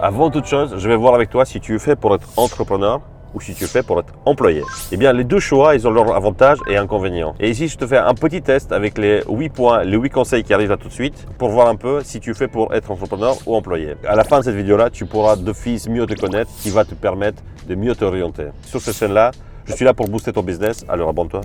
Avant toute chose, je vais voir avec toi si tu es fait pour être entrepreneur ou si tu es fait pour être employé. Eh bien, les deux choix, ils ont leurs avantages et inconvénients. Et ici, je te fais un petit test avec les 8 points, les 8 conseils qui arrivent là tout de suite pour voir un peu si tu es fait pour être entrepreneur ou employé. À la fin de cette vidéo-là, tu pourras d'office mieux te connaître, qui va te permettre de mieux t'orienter. Sur cette chaîne-là, je suis là pour booster ton business, alors abonne-toi.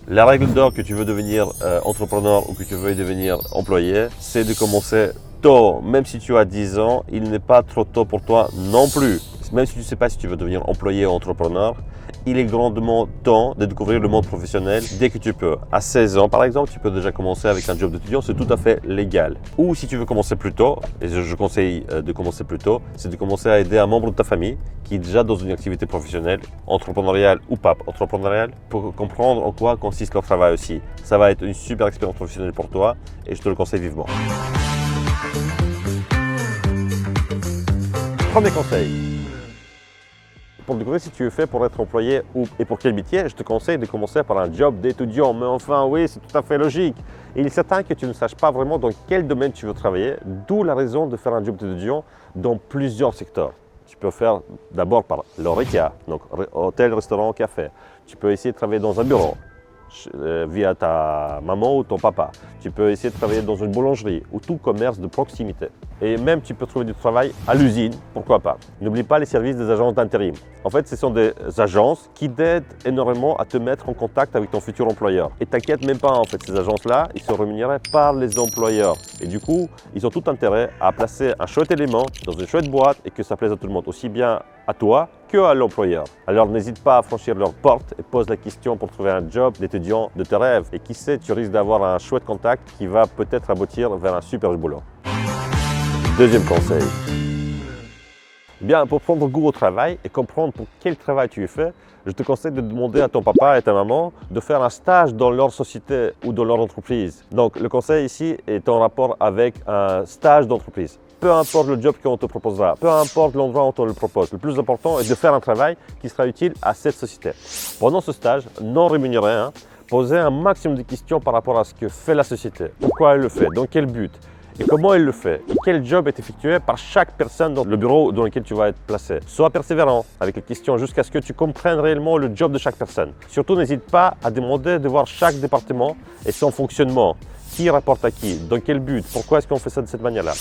La règle d'or que tu veux devenir entrepreneur ou que tu veux devenir employé, c'est de commencer tôt. Même si tu as 10 ans, il n'est pas trop tôt pour toi non plus. Même si tu ne sais pas si tu veux devenir employé ou entrepreneur, il est grandement temps de découvrir le monde professionnel dès que tu peux. À 16 ans, par exemple, tu peux déjà commencer avec un job d'étudiant, c'est tout à fait légal. Ou si tu veux commencer plus tôt, et je conseille de commencer plus tôt, c'est de commencer à aider un membre de ta famille qui est déjà dans une activité professionnelle, entrepreneuriale ou pas entrepreneuriale, pour comprendre en quoi consiste leur travail aussi. Ça va être une super expérience professionnelle pour toi et je te le conseille vivement. Premier conseil. Pour découvrir si tu es fait pour être employé et pour quel métier, je te conseille de commencer par un job d'étudiant. Mais enfin, oui, c'est tout à fait logique. Et il est certain que tu ne saches pas vraiment dans quel domaine tu veux travailler, d'où la raison de faire un job d'étudiant dans plusieurs secteurs. Tu peux faire d'abord par l'ORECA, donc hôtel, restaurant, café. Tu peux essayer de travailler dans un bureau via ta maman ou ton papa. Tu peux essayer de travailler dans une boulangerie ou tout commerce de proximité. Et même tu peux trouver du travail à l'usine, pourquoi pas. N'oublie pas les services des agences d'intérim. En fait, ce sont des agences qui t'aident énormément à te mettre en contact avec ton futur employeur. Et t'inquiète même pas, en fait, ces agences-là, ils sont rémunérés par les employeurs. Et du coup, ils ont tout intérêt à placer un chouette élément dans une chouette boîte et que ça plaise à tout le monde, aussi bien à toi que à l'employeur. Alors n'hésite pas à franchir leurs portes et pose la question pour trouver un job d'étudiant de tes rêves. Et qui sait, tu risques d'avoir un chouette contact qui va peut-être aboutir vers un super boulot. Deuxième conseil. Bien, pour prendre goût au travail et comprendre pour quel travail tu es fait, je te conseille de demander à ton papa et ta maman de faire un stage dans leur société ou dans leur entreprise. Donc le conseil ici est en rapport avec un stage d'entreprise. Peu importe le job qu'on te proposera, peu importe l'endroit où on te le propose, le plus important est de faire un travail qui sera utile à cette société. Pendant ce stage non rémunéré, posez un maximum de questions par rapport à ce que fait la société, pourquoi elle le fait, dans quel but, et comment elle le fait, et quel job est effectué par chaque personne dans le bureau dans lequel tu vas être placé. Sois persévérant avec les questions jusqu'à ce que tu comprennes réellement le job de chaque personne. Surtout, n'hésite pas à demander de voir chaque département et son fonctionnement. Qui rapporte à qui, dans quel but, pourquoi est-ce qu'on fait ça de cette manière-là.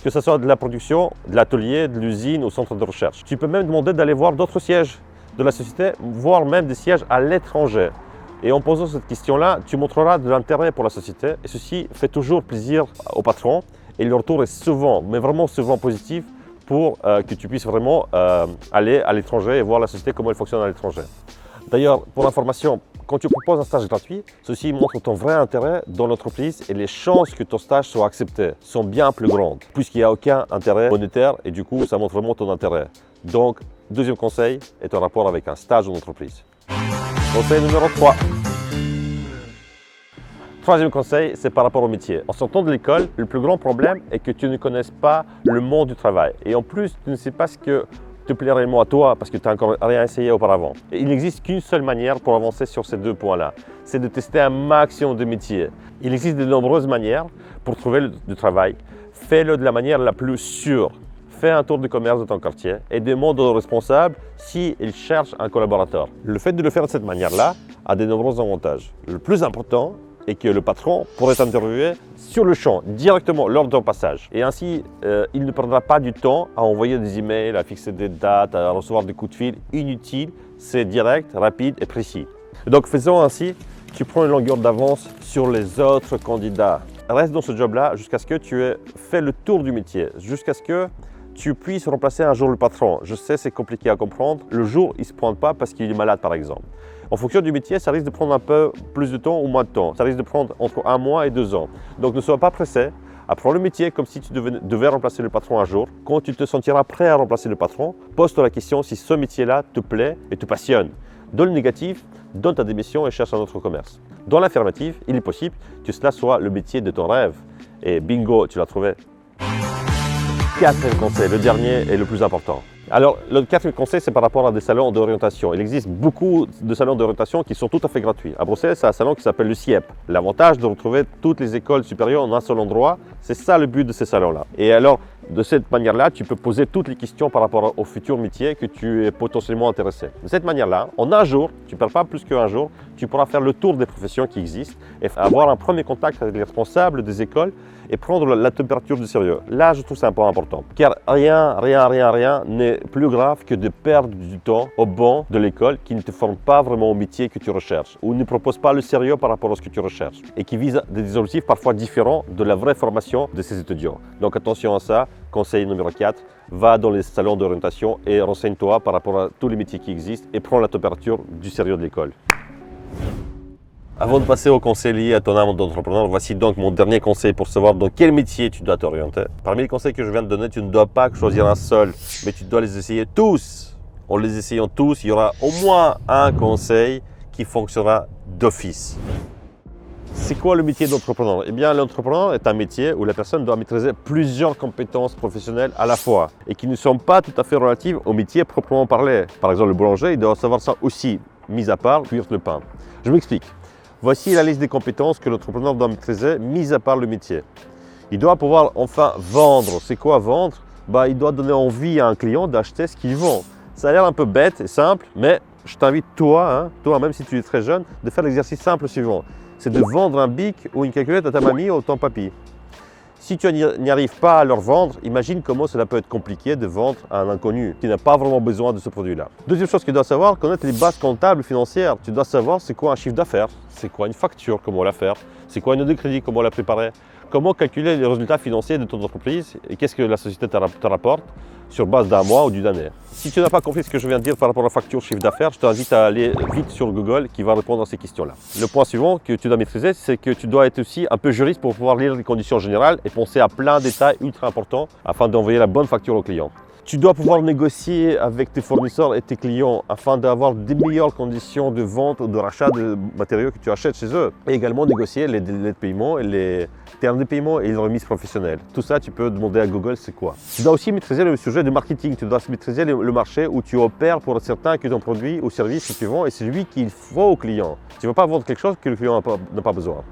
Que ce soit de la production, de l'atelier, de l'usine, au centre de recherche. Tu peux même demander d'aller voir d'autres sièges de la société, voire même des sièges à l'étranger. Et en posant cette question-là, tu montreras de l'intérêt pour la société et ceci fait toujours plaisir au patron et le retour est souvent, mais vraiment souvent positif pour que tu puisses vraiment aller à l'étranger et voir la société, comment elle fonctionne à l'étranger. D'ailleurs, pour information, quand tu proposes un stage gratuit, ceci montre ton vrai intérêt dans l'entreprise et les chances que ton stage soit accepté sont bien plus grandes puisqu'il n'y a aucun intérêt monétaire et du coup, ça montre vraiment ton intérêt. Donc, deuxième conseil est en rapport avec un stage en entreprise. Conseil numéro 3. Troisième conseil, c'est par rapport au métier. En sortant de l'école, le plus grand problème est que tu ne connaisses pas le monde du travail. Et en plus, tu ne sais pas ce que te plaît réellement à toi parce que tu n'as encore rien essayé auparavant. Et il n'existe qu'une seule manière pour avancer sur ces deux points-là. C'est de tester un maximum de métiers. Il existe de nombreuses manières pour trouver du travail. Fais-le de la manière la plus sûre. Fais un tour de commerce de ton quartier et demande au responsable s'il cherche un collaborateur. Le fait de le faire de cette manière-là a de nombreux avantages. Le plus important est que le patron pourrait t'interviewer sur le champ, directement lors de ton passage. Et ainsi, il ne perdra pas du temps à envoyer des emails, à fixer des dates, à recevoir des coups de fil inutiles. C'est direct, rapide et précis. Donc faisons ainsi, tu prends une longueur d'avance sur les autres candidats. Reste dans ce job-là jusqu'à ce que tu aies fait le tour du métier, jusqu'à ce que tu puisses remplacer un jour le patron. Je sais, c'est compliqué à comprendre. Le jour, il ne se pointe pas parce qu'il est malade, par exemple. En fonction du métier, ça risque de prendre un peu plus de temps ou moins de temps. Ça risque de prendre entre 1 mois et 2 ans. Donc, ne sois pas pressé. Apprends le métier comme si tu devais remplacer le patron un jour. Quand tu te sentiras prêt à remplacer le patron, pose-toi la question si ce métier-là te plaît et te passionne. Dans le négatif, donne ta démission et cherche un autre commerce. Dans l'affirmatif, il est possible que cela soit le métier de ton rêve. Et bingo, tu l'as trouvé. Quatrième conseil, le dernier et le plus important. Alors, le quatrième conseil, c'est par rapport à des salons d'orientation. Il existe beaucoup de salons d'orientation qui sont tout à fait gratuits. À Bruxelles, c'est un salon qui s'appelle le CIEP. L'avantage de retrouver toutes les écoles supérieures en un seul endroit, c'est ça le but de ces salons-là. Et alors, De cette manière-là, tu peux poser toutes les questions par rapport au futur métier que tu es potentiellement intéressé. De cette manière-là, en un jour, tu ne perds pas plus qu'un jour, tu pourras faire le tour des professions qui existent et avoir un premier contact avec les responsables des écoles et prendre la température du sérieux. Là, je trouve c'est un point important. Car rien n'est plus grave que de perdre du temps au banc de l'école qui ne te forme pas vraiment au métier que tu recherches ou ne propose pas le sérieux par rapport à ce que tu recherches et qui vise des objectifs parfois différents de la vraie formation de ces étudiants. Donc attention à ça. Conseil numéro 4, va dans les salons d'orientation et renseigne-toi par rapport à tous les métiers qui existent et prends la température du sérieux de l'école. Avant de passer au conseil lié à ton âme d'entrepreneur, voici donc mon dernier conseil pour savoir dans quel métier tu dois t'orienter. Parmi les conseils que je viens de donner, tu ne dois pas choisir un seul, mais tu dois les essayer tous. En les essayant tous, il y aura au moins un conseil qui fonctionnera d'office. C'est quoi le métier d'entrepreneur? Eh bien, l'entrepreneur est un métier où la personne doit maîtriser plusieurs compétences professionnelles à la fois et qui ne sont pas tout à fait relatives au métier proprement parlé. Par exemple, le boulanger, il doit savoir ça aussi, mis à part cuire le pain. Je m'explique. Voici la liste des compétences que l'entrepreneur doit maîtriser, mis à part le métier. Il doit pouvoir enfin vendre. C'est quoi vendre? Il doit donner envie à un client d'acheter ce qu'il vend. Ça a l'air un peu bête et simple, mais je t'invite toi, même si tu es très jeune, de faire l'exercice simple suivant. C'est de vendre un bic ou une calculette à ta mamie ou à ton papy. Si tu n'y arrives pas à leur vendre, imagine comment cela peut être compliqué de vendre à un inconnu qui n'a pas vraiment besoin de ce produit-là. Deuxième chose que tu dois savoir, connaître les bases comptables financières. Tu dois savoir c'est quoi un chiffre d'affaires, c'est quoi une facture, comment la faire, c'est quoi une note de crédit, comment la préparer, comment calculer les résultats financiers de ton entreprise et qu'est-ce que la société te rapporte sur base d'un mois ou d'une année. Si tu n'as pas compris ce que je viens de dire par rapport à la facture chiffre d'affaires, je t'invite à aller vite sur Google qui va répondre à ces questions-là. Le point suivant que tu dois maîtriser, c'est que tu dois être aussi un peu juriste pour pouvoir lire les conditions générales et penser à plein de détails ultra importants afin d'envoyer la bonne facture au client. Tu dois pouvoir négocier avec tes fournisseurs et tes clients afin d'avoir des meilleures conditions de vente ou de rachat de matériaux que tu achètes chez eux. Et également négocier les délais de paiement et les termes de paiement et les remises professionnelles. Tout ça, tu peux demander à Google c'est quoi. Tu dois aussi maîtriser le sujet de marketing. Tu dois maîtriser le marché où tu opères pour être certain que ton produit ou service que tu vends est celui qu'il faut au client. Tu ne vas pas vendre quelque chose que le client n'a pas besoin.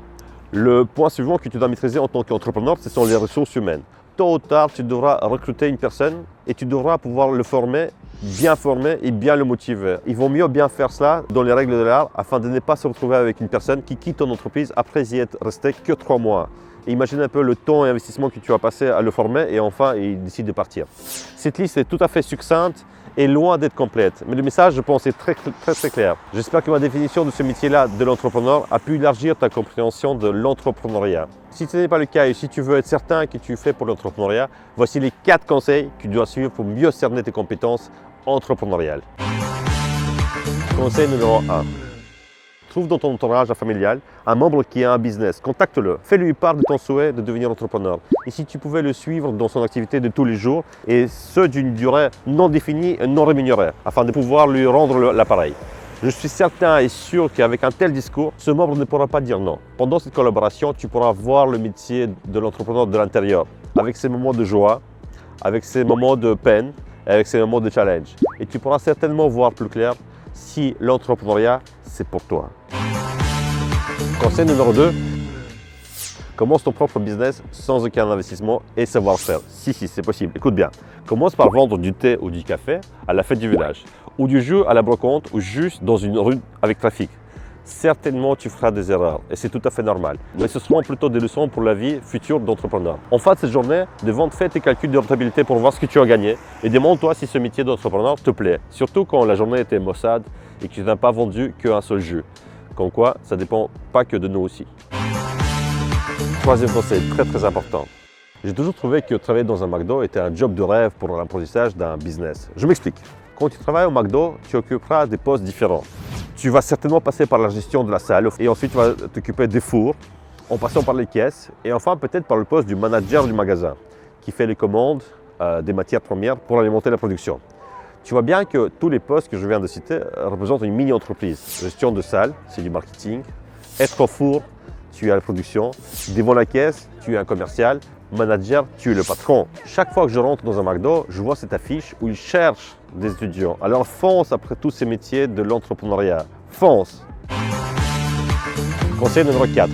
Le point suivant que tu dois maîtriser en tant qu'entrepreneur, ce sont les ressources humaines. Tôt ou tard, tu devras recruter une personne et tu devras pouvoir le former et bien le motiver. Il vaut mieux bien faire cela dans les règles de l'art afin de ne pas se retrouver avec une personne qui quitte ton entreprise après y être resté que 3 mois. Et imagine un peu le temps et investissement que tu as passé à le former et enfin il décide de partir. Cette liste est tout à fait succincte et loin d'être complète. Mais le message, je pense, est très clair. J'espère que ma définition de ce métier-là de l'entrepreneur a pu élargir ta compréhension de l'entrepreneuriat. Si ce n'est pas le cas et si tu veux être certain que tu fais pour l'entrepreneuriat, voici les 4 conseils que tu dois suivre pour mieux cerner tes compétences entrepreneuriales. Conseil numéro 1. Trouve dans ton entourage familial un membre qui a un business. Contacte-le. Fais-lui part de ton souhait de devenir entrepreneur. Et si tu pouvais le suivre dans son activité de tous les jours, et ce d'une durée non définie et non rémunérée, afin de pouvoir lui rendre l'appareil. Je suis certain et sûr qu'avec un tel discours, ce membre ne pourra pas dire non. Pendant cette collaboration, tu pourras voir le métier de l'entrepreneur de l'intérieur, avec ses moments de joie, avec ses moments de peine, avec ses moments de challenge. Et tu pourras certainement voir plus clair si l'entrepreneuriat, c'est pour toi. Conseil numéro 2, commence ton propre business sans aucun investissement et savoir-faire. Si, c'est possible. Écoute bien, commence par vendre du thé ou du café à la fête du village, ou du jus à la brocante, ou juste dans une rue avec trafic. Certainement, tu feras des erreurs et c'est tout à fait normal. Mais ce seront plutôt des leçons pour la vie future d'entrepreneur. En fin de cette journée, de vente, fais tes calculs de rentabilité pour voir ce que tu as gagné et demande-toi si ce métier d'entrepreneur te plaît. Surtout quand la journée était maussade et que tu n'as pas vendu qu'un seul jus. Comme quoi, ça ne dépend pas que de nous aussi. Troisième conseil, très important. J'ai toujours trouvé que travailler dans un McDo était un job de rêve pour l'apprentissage d'un business. Je m'explique. Quand tu travailles au McDo, tu occuperas des postes différents. Tu vas certainement passer par la gestion de la salle et ensuite tu vas t'occuper des fours, en passant par les caisses et enfin peut-être par le poste du manager du magasin qui fait les commandes des matières premières pour alimenter la production. Tu vois bien que tous les postes que je viens de citer représentent une mini-entreprise. Gestion de salle, c'est du marketing. Être au four, tu es à la production. Devant la caisse, tu es un commercial. Manager, tu es le patron. Chaque fois que je rentre dans un McDo, je vois cette affiche où ils cherchent des étudiants. Alors fonce après tous ces métiers de l'entrepreneuriat. Fonce! Conseil numéro 4.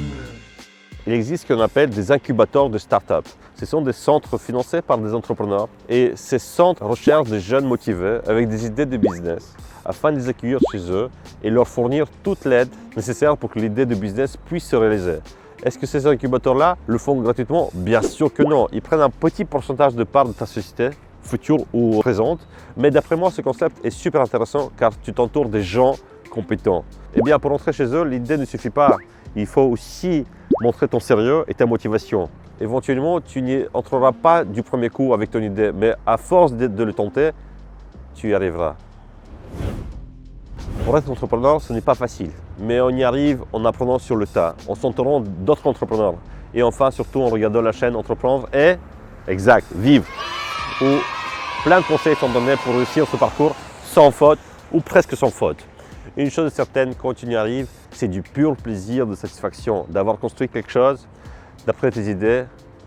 Il existe ce qu'on appelle des incubateurs de start-up. Ce sont des centres financés par des entrepreneurs et ces centres recherchent des jeunes motivés avec des idées de business afin de les accueillir chez eux et leur fournir toute l'aide nécessaire pour que l'idée de business puisse se réaliser. Est-ce que ces incubateurs-là le font gratuitement? Bien sûr que non. Ils prennent un petit pourcentage de part de ta société, future ou présente. Mais d'après moi, ce concept est super intéressant car tu t'entoures des gens compétents. Eh bien, pour entrer chez eux, l'idée ne suffit pas. Il faut aussi montrer ton sérieux et ta motivation. Éventuellement, tu n'y entreras pas du premier coup avec ton idée, mais à force de le tenter, tu y arriveras. Pour être entrepreneur, ce n'est pas facile, mais on y arrive en apprenant sur le tas, en s'entourant d'autres entrepreneurs et enfin surtout en regardant la chaîne Entreprendre et, vivre, où plein de conseils sont donnés pour réussir ce parcours sans faute ou presque sans faute. Une chose est certaine, quand tu y arrives, c'est du pur plaisir de satisfaction d'avoir construit quelque chose d'après tes idées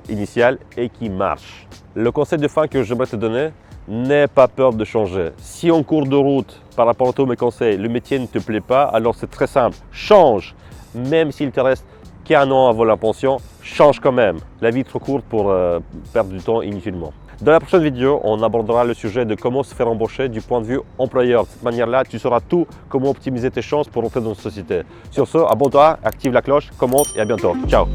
initiales et qui marche. Le conseil de fin que j'aimerais te donner, n'aie pas peur de changer. Si en cours de route, par rapport à tous mes conseils, le métier ne te plaît pas, alors c'est très simple, change. Même s'il te reste qu'un an avant la pension, change quand même. La vie est trop courte pour perdre du temps inutilement. Dans la prochaine vidéo, on abordera le sujet de comment se faire embaucher du point de vue employeur. De cette manière-là, tu sauras tout comment optimiser tes chances pour entrer dans une société. Sur ce, abonne-toi, active la cloche, commente et à bientôt. Ciao!